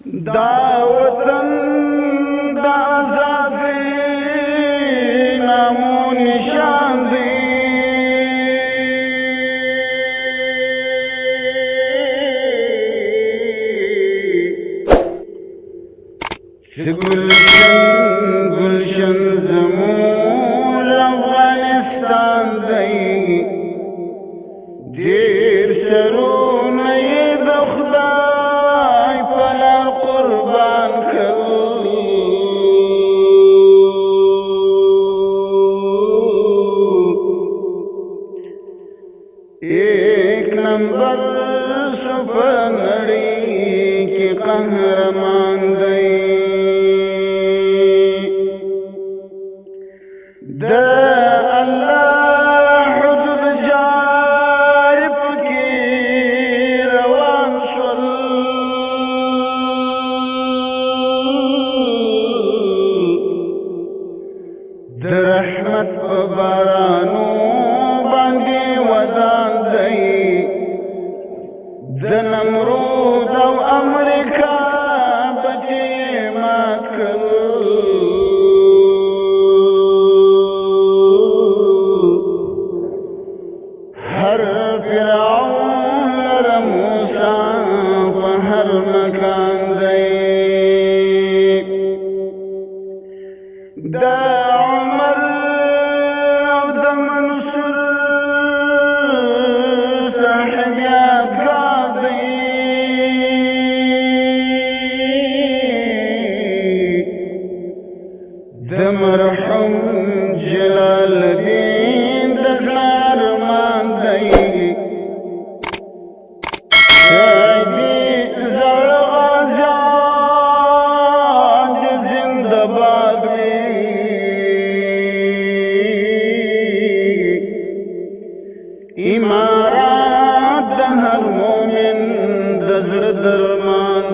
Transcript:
دا وطن د آزادۍ نامو نشان دی. گلشن گلشن زمون افغانستان دی. دیر سرونه یې د خدای په لار قربان کړل. ایک نمبر سو په نړۍ کې قهرمان دی. د الله حدود جاری پکې روان شول. د رحمت په بارانو باندې ودان دی. د نمرود او امریکا بچې مات کړل. هر فرعون لره موسی په هر مکان دی. د عمر او د منصور صاحب یادګار دی. د مرحوم جلال الدین د زړه ارمان دی. شهیدي زړه غازیان د زنده باد وي. امارات د هر مومن د زړه درمان